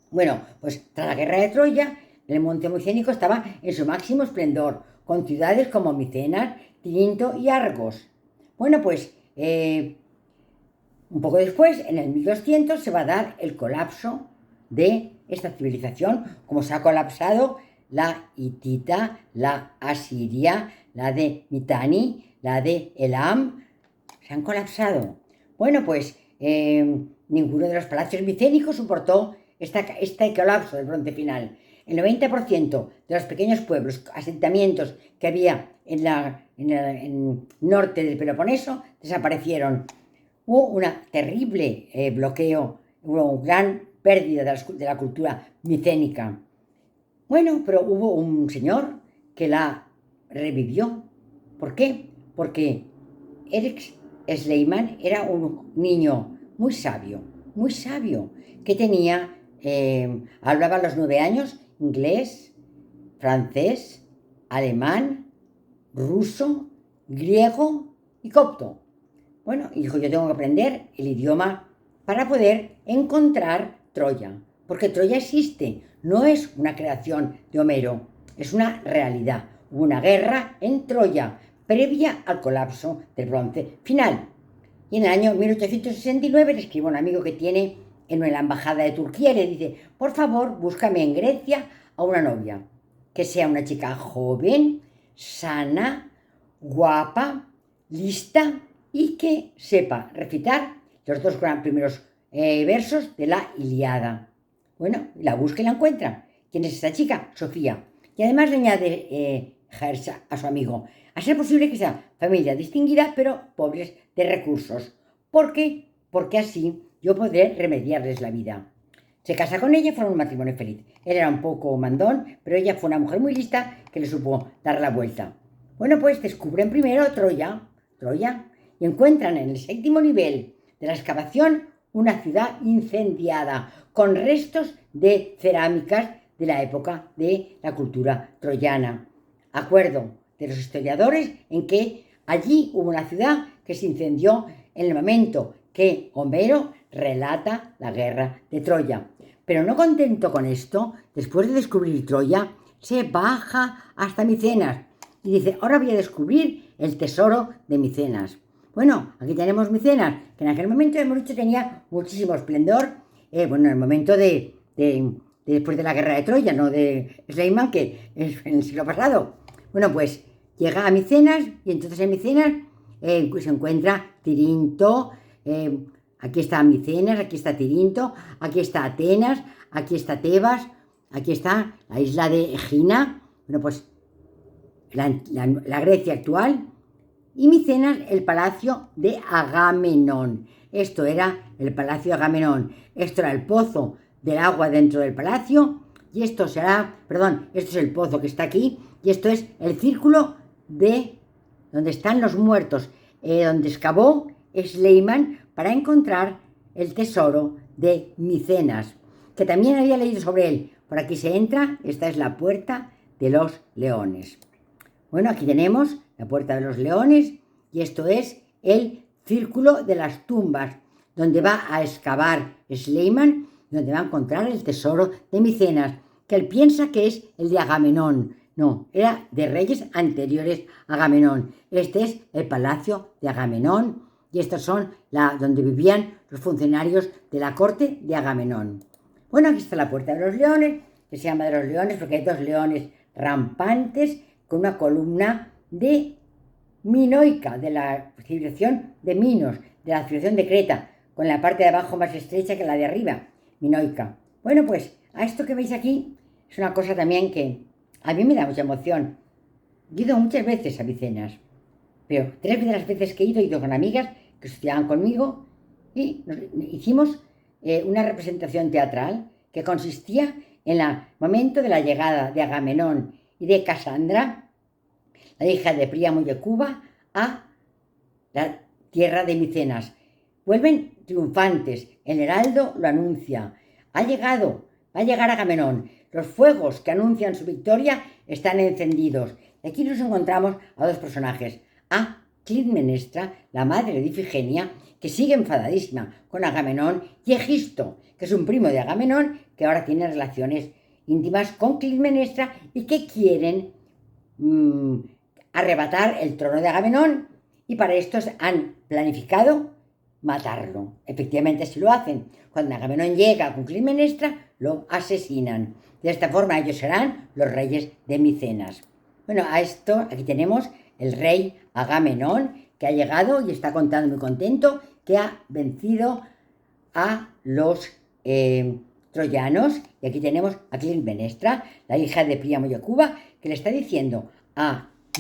Bueno, pues tras la guerra de Troya, el monte micénico estaba en su máximo esplendor, con ciudades como Micenas, Tirinto y Argos. Bueno, pues un poco después, en el 1200, se va a dar el colapso de esta civilización, como se ha colapsado la hitita, la asiria, la de Mitanni, la de Elam, se han colapsado. Bueno, pues ninguno de los palacios micénicos soportó este colapso del bronce final. El 90% de los pequeños pueblos, asentamientos que había en el norte del Peloponeso desaparecieron. Hubo un terrible bloqueo, hubo una gran pérdida de la cultura micénica. Bueno, pero hubo un señor que la revivió. ¿Por qué? Porque Erik Schliemann era un niño muy sabio, que tenía, hablaba a los 9 años inglés, francés, alemán, ruso, griego y copto. Bueno, y dijo, yo tengo que aprender el idioma para poder encontrar Troya, porque Troya existe, no es una creación de Homero, es una realidad. Hubo una guerra en Troya, previa al colapso del bronce final. Y en el año 1869 le escribe a un amigo que tiene en la embajada de Turquía y le dice, por favor, búscame en Grecia a una novia, que sea una chica joven, sana, guapa, lista y que sepa recitar los dos primeros versos de la Ilíada. Bueno, la busca y la encuentra. ¿Quién es esta chica? Sofía. Y además le añade Gersa a su amigo. A ser posible que sea familia distinguida, pero pobres de recursos. ¿Por qué? Porque así yo podré remediarles la vida. Se casa con ella y fueron un matrimonio feliz. Él era un poco mandón, pero ella fue una mujer muy lista que le supo dar la vuelta. Bueno, pues descubren primero Troya, y encuentran en el 7º nivel de la excavación una ciudad incendiada con restos de cerámicas de la época de la cultura troyana. Acuerdo de los historiadores en que allí hubo una ciudad que se incendió en el momento que Homero relata la guerra de Troya. Pero no contento con esto, después de descubrir Troya, se baja hasta Micenas y dice, ahora voy a descubrir el tesoro de Micenas. Bueno, aquí tenemos Micenas, que en aquel momento, hemos dicho, tenía muchísimo esplendor, en el momento de después de la guerra de Troya, no de Sleiman, que es en el siglo pasado. Bueno, pues llega a Micenas y entonces en Micenas se encuentra Tirinto, aquí está Micenas, aquí está Tirinto, aquí está Atenas, aquí está Tebas, aquí está la isla de Egina, bueno, pues la Grecia actual, y Micenas, el palacio de Agamenón. Esto era el palacio de Agamenón, esto era el pozo del agua dentro del palacio, y esto esto es el pozo que está aquí, y esto es el círculo de donde están los muertos, donde excavó Sleiman para encontrar el tesoro de Micenas, que también había leído sobre él. Por aquí se entra, esta es la puerta de los leones. Bueno, aquí tenemos la puerta de los leones y esto es el círculo de las tumbas, donde va a excavar Sleiman, donde va a encontrar el tesoro de Micenas, que él piensa que es el de Agamenón. No, era de reyes anteriores a Agamenón. Este es el palacio de Agamenón y estos son donde vivían los funcionarios de la corte de Agamenón. Bueno, aquí está la puerta de los leones, que se llama de los leones porque hay dos leones rampantes con una columna de minoica, de la civilización de Minos, de la civilización de Creta, con la parte de abajo más estrecha que la de arriba, minoica. Bueno, pues a esto que veis aquí es una cosa también que a mí me da mucha emoción. He ido muchas veces a Micenas, pero 3 de las veces que he ido con amigas que estudiaban conmigo y hicimos una representación teatral que consistía en el momento de la llegada de Agamenón y de Casandra, la hija de Príamo y Hecuba, a la tierra de Micenas. Vuelven triunfantes, el heraldo lo anuncia. Va a llegar Agamenón. Los fuegos que anuncian su victoria están encendidos. Y aquí nos encontramos a dos personajes. A Clitemnestra, la madre de Ifigenia, que sigue enfadadísima con Agamenón, y Egisto, que es un primo de Agamenón, que ahora tiene relaciones íntimas con Clitemnestra y que quieren arrebatar el trono de Agamenón, y para esto han planificado matarlo. Efectivamente así lo hacen. Cuando Agamenón llega con Clitemnestra, lo asesinan. De esta forma ellos serán los reyes de Micenas. Bueno, a esto aquí tenemos el rey Agamenón, que ha llegado y está contando muy contento que ha vencido a los troyanos. Y aquí tenemos a Clitemnestra, la hija de Príamo y Hecuba, que le está diciendo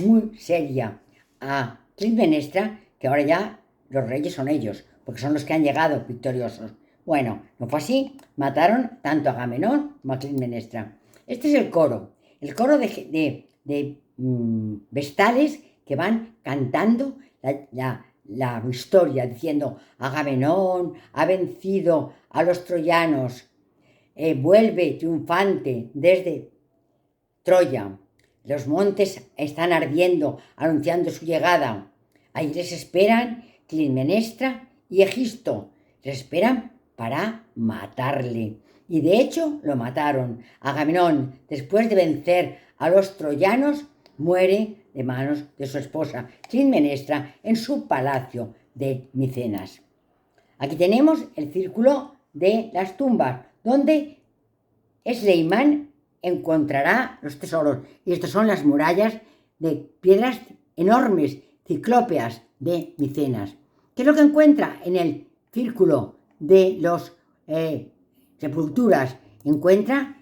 muy seria a Clitemnestra que ahora ya los reyes son ellos, porque son los que han llegado victoriosos. Bueno, no fue así, mataron tanto a Agamenón como a Clitemnestra. Este es el coro de vestales que van cantando la historia, diciendo: Agamenón ha vencido a los troyanos, vuelve triunfante desde Troya, los montes están ardiendo, anunciando su llegada. Ahí les esperan Clitemnestra y Egisto, les esperan para matarle. Y de hecho lo mataron. Agamenón, después de vencer a los troyanos, muere de manos de su esposa Clitemnestra en su palacio de Micenas. Aquí tenemos el círculo de las tumbas, donde Sleiman encontrará los tesoros. Y estos son las murallas de piedras enormes, ciclópeas de Micenas. ¿Qué es lo que encuentra en el círculo de las sepulturas? Encuentra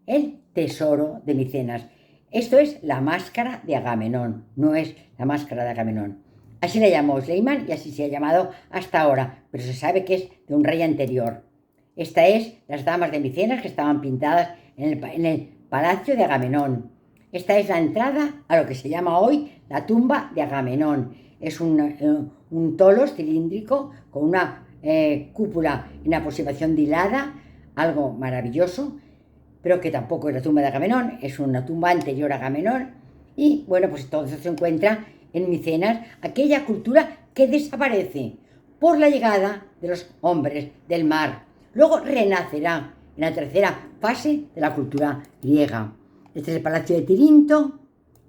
el tesoro de Micenas. Esto es la máscara de Agamenón, no es la máscara de Agamenón. Así la llamó Sleiman y así se ha llamado hasta ahora, pero se sabe que es de un rey anterior. Esta es las damas de Micenas que estaban pintadas en el palacio de Agamenón. Esta es la entrada a lo que se llama hoy la tumba de Agamenón. Es un tolos cilíndrico con una cúpula en aproximación hilada, algo maravilloso, pero que tampoco es la tumba de Agamenón, es una tumba anterior a Agamenón. Y bueno, pues todo eso se encuentra en Micenas, aquella cultura que desaparece por la llegada de los hombres del mar. Luego renacerá en la tercera fase de la cultura griega. Este es el Palacio de Tirinto,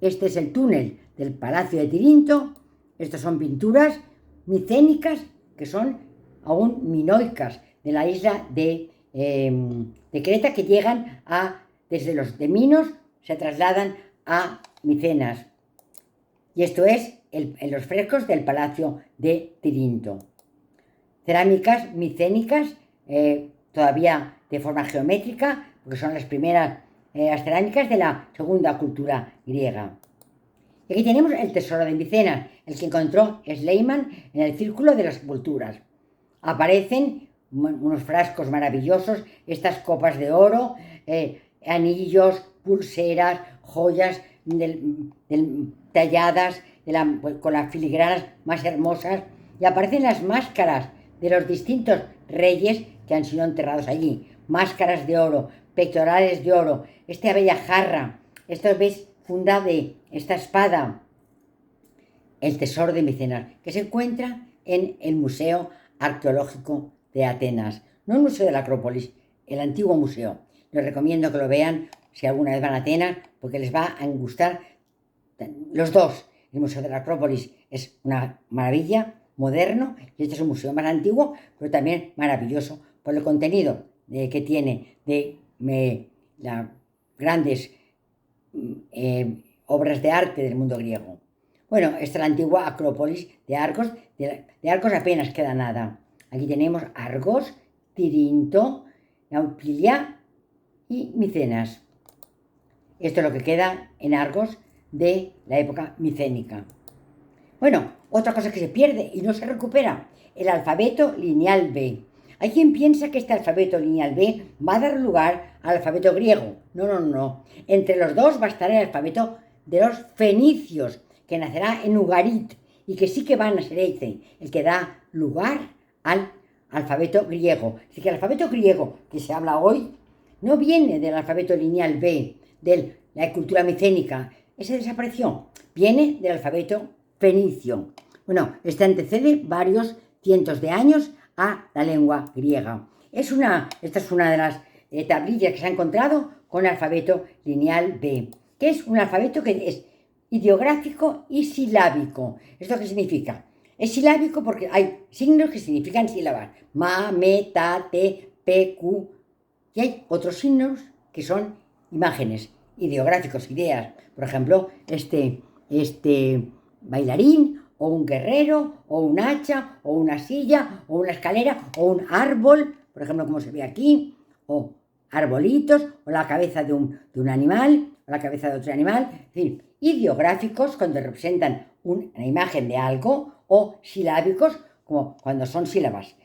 este es el túnel del Palacio de Tirinto. Estas son pinturas micénicas que son aún minoicas de la isla de Creta, que llegan desde los de Minos, se trasladan a Micenas. Y esto es los frescos del Palacio de Tirinto. Cerámicas micénicas, todavía de forma geométrica, porque son las primeras las cerámicas de la segunda cultura griega. Y aquí tenemos el tesoro de Micenas, el que encontró Sleiman en el círculo de las sepulturas. Aparecen unos frascos maravillosos, estas copas de oro, anillos, pulseras, joyas talladas con las filigranas más hermosas, y aparecen las máscaras de los distintos reyes que han sido enterrados allí. Máscaras de oro, pectorales de oro, esta bella jarra, esto ves funda de esta espada, el tesoro de Micenas, que se encuentra en el Museo Arqueológico de Atenas, no el Museo de la Acrópolis, el antiguo museo. Les recomiendo que lo vean si alguna vez van a Atenas, porque les va a gustar los dos. El Museo de la Acrópolis es una maravilla, moderno, y este es un museo más antiguo, pero también maravilloso por el contenido que tiene de las grandes obras de arte del mundo griego. Bueno, esta es la antigua Acrópolis de Argos. De Argos apenas queda nada. Aquí tenemos Argos, Tirinto, Nauplilia y Micenas. Esto es lo que queda en Argos de la época micénica. Bueno, otra cosa que se pierde y no se recupera, el alfabeto lineal B. Hay quien piensa que este alfabeto lineal B va a dar lugar al alfabeto griego. No. Entre los dos va a estar el alfabeto de los fenicios, que nacerá en Ugarit y que sí que van a ser el que da lugar al alfabeto griego. Así que el alfabeto griego que se habla hoy no viene del alfabeto lineal B, de la cultura micénica. Ese desapareció. Viene del alfabeto fenicio. Bueno, este antecede varios cientos de años a la lengua griega. Esta es una de las tablillas que se ha encontrado con el alfabeto lineal B, que es un alfabeto que es ideográfico y silábico. ¿Esto qué significa? Es silábico porque hay signos que significan sílabas. Ma, me, ta, te, pe, cu. Y hay otros signos que son imágenes, ideográficos, ideas. Por ejemplo, este bailarín, o un guerrero, o un hacha, o una silla, o una escalera, o un árbol, por ejemplo, como se ve aquí, o arbolitos, o la cabeza de un animal, o la cabeza de otro animal. Es decir, ideográficos cuando representan una imagen de algo, o silábicos como cuando son sílabas.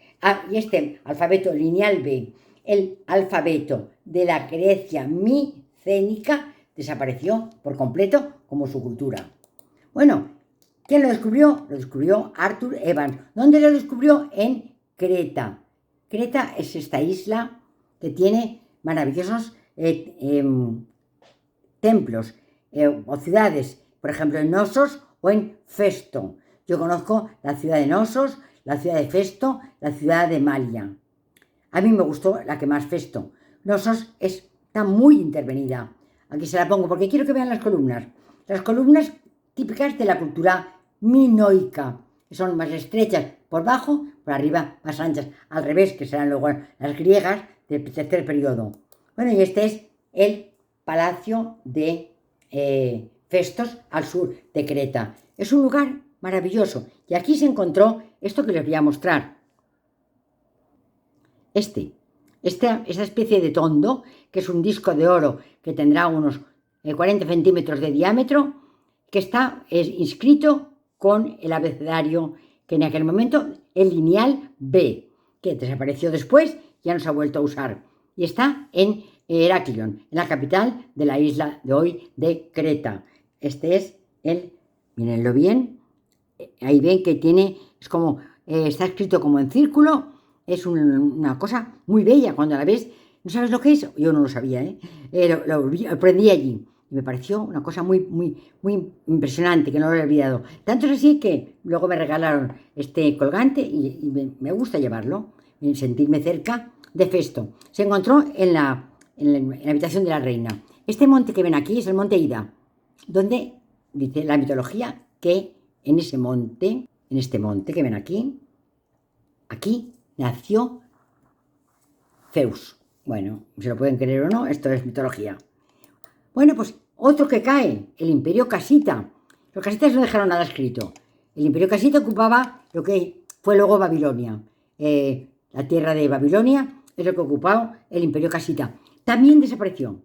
Y este alfabeto lineal B, el alfabeto de la Grecia micénica, desapareció por completo como su cultura. Bueno, ¿quién lo descubrió? Lo descubrió Arthur Evans. ¿Dónde lo descubrió? En Creta. Creta es esta isla que tiene maravillosos templos o ciudades, por ejemplo en Nosos o en Festo. Yo conozco la ciudad de Nosos, la ciudad de Festo, la ciudad de Malia. A mí me gustó la que más Festo. Nosos está muy intervenida. Aquí se la pongo porque quiero que vean las columnas. Las columnas típicas de la cultura minoica, que son más estrechas por abajo, por arriba más anchas, al revés, que serán luego las griegas del tercer periodo. Bueno, y este es el palacio de Festos al sur de Creta. Es un lugar maravilloso. Y aquí se encontró esto que les voy a mostrar. Esta especie de tondo, que es un disco de oro que tendrá unos 40 centímetros de diámetro, que está inscrito con el abecedario, que en aquel momento el lineal B, que desapareció después, ya no se ha vuelto a usar. Y está en Heraklion, en la capital de la isla de hoy de Creta. Este es mírenlo bien, ahí ven que es como, está escrito como en círculo, es una cosa muy bella, cuando la ves, ¿no sabes lo que es? Yo no lo sabía, lo aprendí allí, y me pareció una cosa muy, muy, muy impresionante, que no lo he olvidado. Tanto es así que luego me regalaron este colgante y me gusta llevarlo, sentirme cerca de Festo. Se encontró en la habitación de la reina. Este monte que ven aquí es el monte Ida, donde dice la mitología que en este monte que ven aquí nació Zeus. Bueno, se lo pueden creer o no, esto es mitología. Bueno, pues otro que cae, el Imperio Casita. Los casitas no dejaron nada escrito. El Imperio Casita ocupaba lo que fue luego Babilonia. La tierra de Babilonia es lo que ocupaba el Imperio Casita. También desapareció.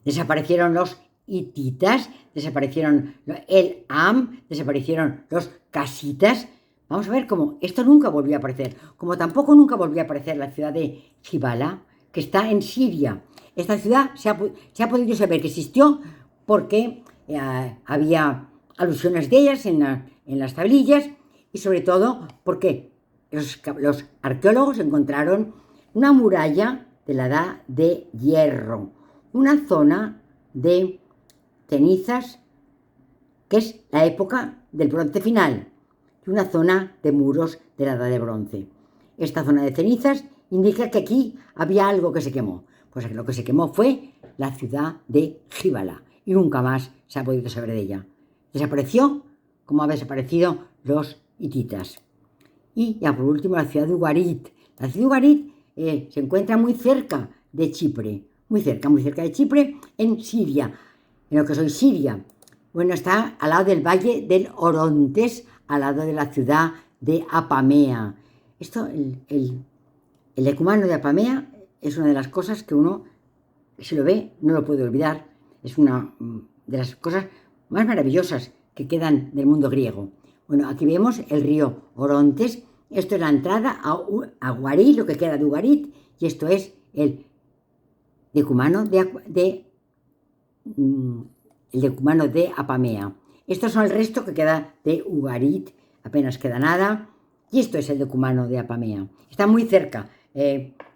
Desaparecieron los hititas, desaparecieron el Am, desaparecieron los casitas. Vamos a ver cómo esto nunca volvió a aparecer. Como tampoco nunca volvió a aparecer la ciudad de Gibala, que está en Siria. Esta ciudad se ha podido saber que existió porque había alusiones de ellas en las tablillas y sobre todo porque los arqueólogos encontraron una muralla de la edad de hierro, una zona de cenizas que es la época del bronce final y una zona de muros de la edad de bronce. Esta zona de cenizas indica que aquí había algo que se quemó. Pues lo que se quemó fue la ciudad de Gibala y nunca más se ha podido saber de ella. Desapareció como habían desaparecido los hititas. Y ya por último la ciudad de Ugarit. La ciudad de Ugarit se encuentra muy cerca de Chipre, muy cerca de Chipre, en Siria, en lo que soy Siria. Bueno, está al lado del valle del Orontes, al lado de la ciudad de Apamea. Esto, el decumano de Apamea es una de las cosas que uno, si lo ve, no lo puede olvidar. Es una de las cosas más maravillosas que quedan del mundo griego. Bueno, aquí vemos el río Orontes. Esto es la entrada a Ugarit, lo que queda de Ugarit, y esto es el decumano el decumano de Apamea. Estos son el resto que queda de Ugarit, apenas queda nada, y esto es el decumano de Apamea. Está muy cerca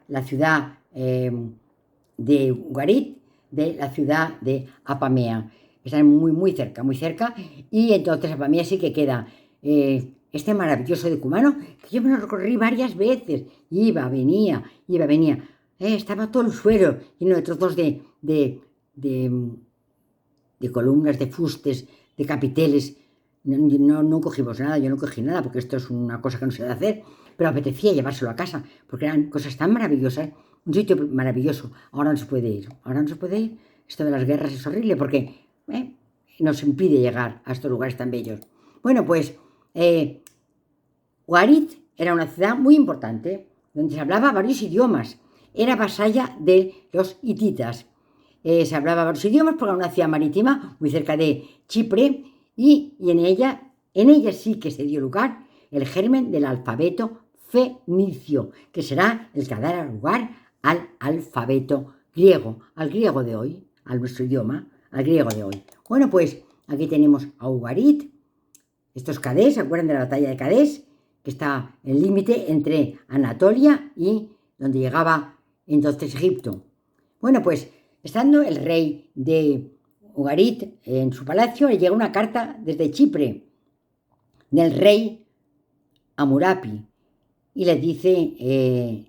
la ciudad de Ugarit de la ciudad de Apamea. Están muy, muy cerca, y entonces Apamea sí que queda este maravilloso decumano, que yo me lo recorrí varias veces, iba, venía, estaba todo el suelo lleno de trozos de columnas, de fustes, de capiteles. No cogimos nada, yo no cogí nada, porque esto es una cosa que no se debe hacer, pero apetecía llevárselo a casa, porque eran cosas tan maravillosas, un sitio maravilloso. Ahora no se puede ir, Esto de las guerras es horrible, porque nos impide llegar a estos lugares tan bellos. Bueno, pues Ugarit era una ciudad muy importante, donde se hablaba varios idiomas. Era vasalla de los hititas. Se hablaba varios idiomas porque era una ciudad marítima muy cerca de Chipre, y en ella sí que se dio lugar el germen del alfabeto fenicio, que será el que dará lugar al alfabeto griego, al griego de hoy, a nuestro idioma, al griego de hoy. Bueno, pues aquí tenemos a Ugarit. Esto es Cadés, ¿se acuerdan de la batalla de Cadés? Que está en el límite entre Anatolia y donde llegaba entonces Egipto. Bueno, pues estando el rey de Ugarit en su palacio, le llega una carta desde Chipre del rey Amurapi y le dice, el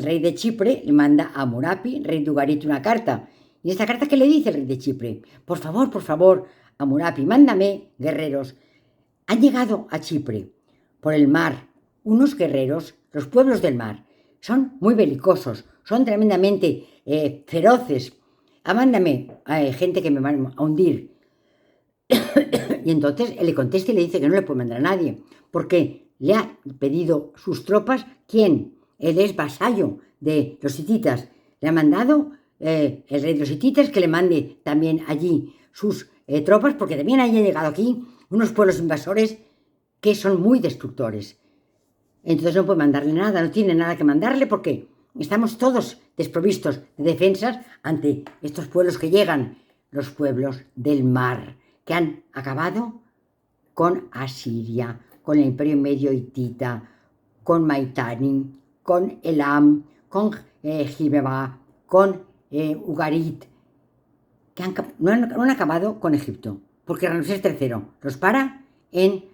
rey de Chipre le manda a Amurapi, rey de Ugarit, una carta. ¿Y esta carta qué le dice el rey de Chipre? Por favor, Amurapi, mándame guerreros. Han llegado a Chipre por el mar unos guerreros, los pueblos del mar. Son muy belicosos, son tremendamente feroces, mándame gente que me van a hundir. Y entonces él le contesta y le dice que no le puede mandar a nadie, porque le ha pedido sus tropas. ¿Quién? Él es vasallo de los hititas. Le ha mandado el rey de los hititas que le mande también allí sus tropas, porque también hayan llegado aquí unos pueblos invasores que son muy destructores. Entonces no puede mandarle nada, no tiene nada que mandarle, porque estamos todos desprovistos de defensas ante estos pueblos que llegan, los pueblos del mar, que han acabado con Asiria, con el Imperio Medio Hitita, con Mitanni, con Elam, con Jimeba, con Ugarit, que no han acabado con Egipto, porque Ramsés III los para en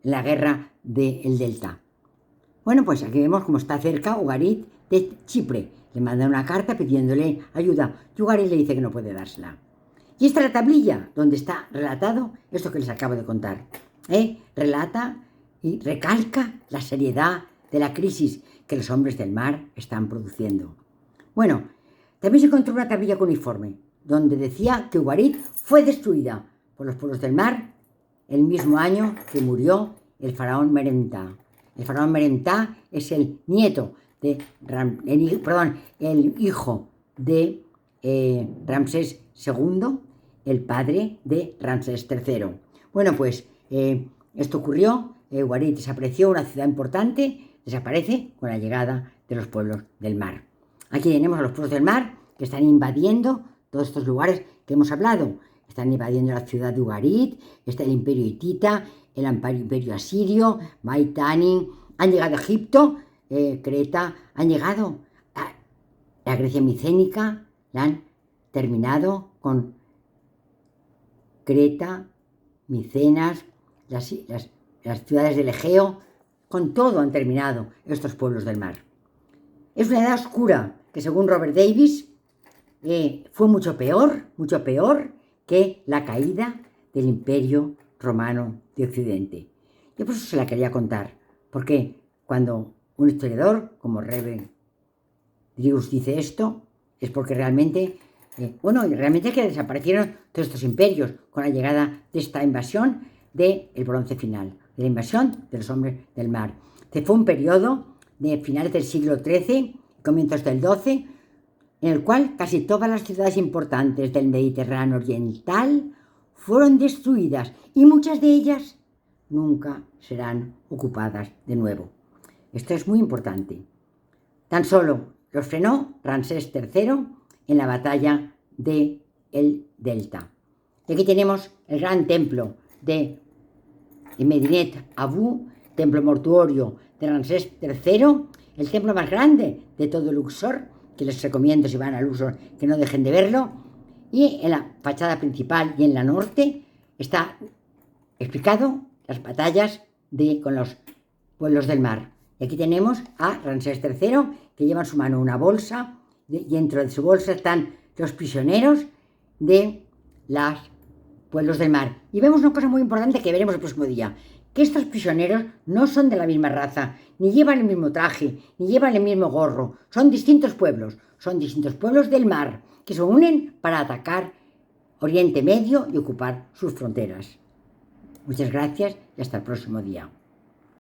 la guerra del Delta. Bueno, pues aquí vemos cómo está cerca Ugarit de Chipre. Le manda una carta pidiéndole ayuda y Ugarit le dice que no puede dársela. Y esta es la tablilla donde está relatado esto que les acabo de contar. Relata y recalca la seriedad de la crisis que los hombres del mar están produciendo. Bueno, también se encontró una tablilla cuneiforme donde decía que Ugarit fue destruida por los pueblos del mar el mismo año que murió el faraón Merentá. El faraón Merentá es el nieto de el hijo de Ramsés II, el padre de Ramsés III. Bueno, pues esto ocurrió, Ugarit desapareció, una ciudad importante desaparece con la llegada de los pueblos del mar. Aquí tenemos a los pueblos del mar que están invadiendo todos estos lugares que hemos hablado. Están invadiendo la ciudad de Ugarit, está el imperio hitita, el imperio asirio, Mitanni, han llegado a Egipto, Creta, han llegado a la Grecia micénica, la han terminado con Creta, Micenas, las ciudades del Egeo, con todo han terminado estos pueblos del mar. Es una edad oscura que, según Robert Davis, fue mucho peor que la caída del Imperio Romano de Occidente. Yo por eso se la quería contar, porque cuando un historiador como Reuben Drius dice esto, es porque realmente, realmente que desaparecieron todos estos imperios con la llegada de esta invasión del bronce final, de la invasión de los hombres del mar. Fue un periodo de finales del siglo XIII, comienzos del XII, en el cual casi todas las ciudades importantes del Mediterráneo oriental fueron destruidas y muchas de ellas nunca serán ocupadas de nuevo. Esto es muy importante. Tan solo los frenó Ramsés III en la batalla de el Delta. Y aquí tenemos el gran templo de Medinet Abu, templo mortuorio de Ramsés III, el templo más grande de todo Luxor, que les recomiendo si van a Luxor que no dejen de verlo. Y en la fachada principal y en la norte está explicado las batallas con los pueblos del mar. Y aquí tenemos a Ramsés III, que lleva en su mano una bolsa, y dentro de su bolsa están los prisioneros de los pueblos del mar. Y vemos una cosa muy importante que veremos el próximo día, que estos prisioneros no son de la misma raza, ni llevan el mismo traje, ni llevan el mismo gorro, son distintos pueblos del mar, que se unen para atacar Oriente Medio y ocupar sus fronteras. Muchas gracias y hasta el próximo día.